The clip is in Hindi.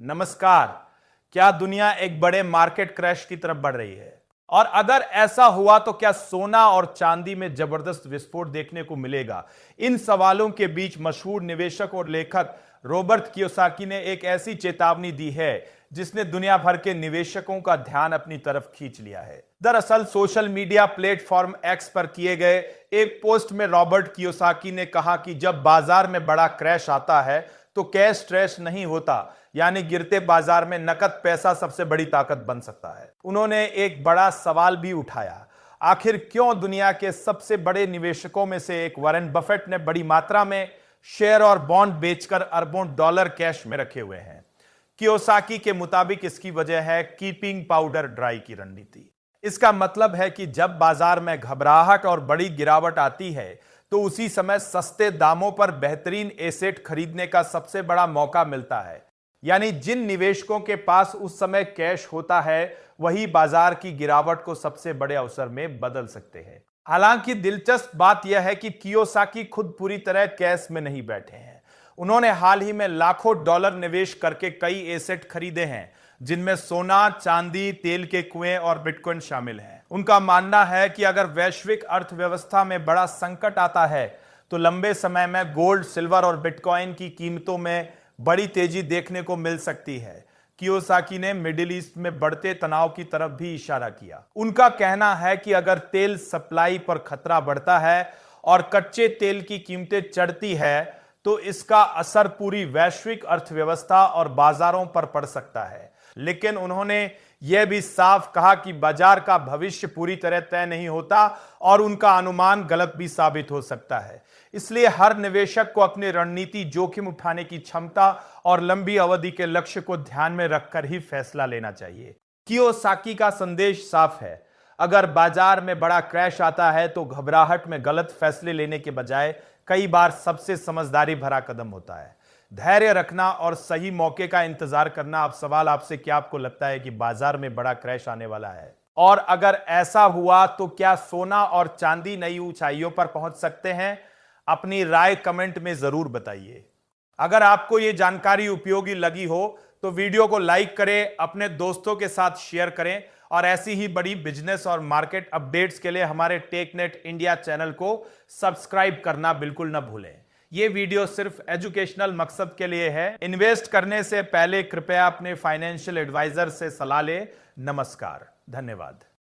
नमस्कार। क्या दुनिया एक बड़े मार्केट क्रैश की तरफ बढ़ रही है? और अगर ऐसा हुआ तो क्या सोना और चांदी में जबरदस्त विस्फोट देखने को मिलेगा? इन सवालों के बीच मशहूर निवेशक और लेखक रॉबर्ट कियोसाकी ने एक ऐसी चेतावनी दी है जिसने दुनिया भर के निवेशकों का ध्यान अपनी तरफ खींच लिया है। दरअसल सोशल मीडिया प्लेटफॉर्म एक्स पर किए गए एक पोस्ट में रॉबर्ट कियोसाकी ने कहा कि जब बाजार में बड़ा क्रैश आता है तो कैश ट्रैश नहीं होता, यानी गिरते बाजार में नकद पैसा सबसे बड़ी ताकत बन सकता है। उन्होंने एक बड़ा सवाल भी उठाया, आखिर क्यों दुनिया के सबसे बड़े निवेशकों में से एक वॉरेन बफेट ने बड़ी मात्रा में शेयर और बॉन्ड बेचकर अरबों डॉलर कैश में रखे हुए हैं। कियोसाकी के मुताबिक इसकी वजह है कीपिंग पाउडर ड्राई की रणनीति। इसका मतलब है कि जब बाजार में घबराहट और बड़ी गिरावट आती है तो उसी समय सस्ते दामों पर बेहतरीन एसेट खरीदने का सबसे बड़ा मौका मिलता है। यानी जिन निवेशकों के पास उस समय कैश होता है वही बाजार की गिरावट को सबसे बड़े अवसर में बदल सकते हैं। हालांकि दिलचस्प बात यह है कि कियोसाकी खुद पूरी तरह कैश में नहीं बैठे हैं। उन्होंने हाल ही में लाखों डॉलर निवेश करके कई एसेट खरीदे हैं, जिनमें सोना, चांदी, तेल के कुएं और बिटकॉइन शामिल हैं। उनका मानना है कि अगर वैश्विक अर्थव्यवस्था में बड़ा संकट आता है तो लंबे समय में गोल्ड, सिल्वर और बिटकॉइन की कीमतों में बड़ी तेजी देखने को मिल सकती है। कियोसाकी ने मिडिल ईस्ट में बढ़ते तनाव की तरफ भी इशारा किया। उनका कहना है कि अगर तेल सप्लाई पर खतरा बढ़ता है और कच्चे तेल की कीमतें चढ़ती है तो इसका असर पूरी वैश्विक अर्थव्यवस्था और बाजारों पर पड़ सकता है। लेकिन उन्होंने यह भी साफ कहा कि बाजार का भविष्य पूरी तरह तय नहीं होता और उनका अनुमान गलत भी साबित हो सकता है। इसलिए हर निवेशक को अपनी रणनीति, जोखिम उठाने की क्षमता और लंबी अवधि के लक्ष्य को ध्यान में रखकर ही फैसला लेना चाहिए। कियोसाकी का संदेश साफ है, अगर बाजार में बड़ा क्रैश आता है तो घबराहट में गलत फैसले लेने के बजाय कई बार सबसे समझदारी भरा कदम होता है धैर्य रखना और सही मौके का इंतजार करना। अब सवाल आपसे, क्या आपको लगता है कि बाजार में बड़ा क्रैश आने वाला है? और अगर ऐसा हुआ तो क्या सोना और चांदी नई ऊंचाइयों पर पहुंच सकते हैं? अपनी राय कमेंट में जरूर बताइए। अगर आपको यह जानकारी उपयोगी लगी हो तो वीडियो को लाइक करें, अपने दोस्तों के साथ शेयर करें और ऐसी ही बड़ी बिजनेस और मार्केट अपडेट्स के लिए हमारे टेकनेट इंडिया चैनल को सब्सक्राइब करना बिल्कुल न भूलें। ये वीडियो सिर्फ एजुकेशनल मकसद के लिए है। इन्वेस्ट करने से पहले कृपया अपने फाइनेंशियल एडवाइजर से सलाह लें। नमस्कार, धन्यवाद।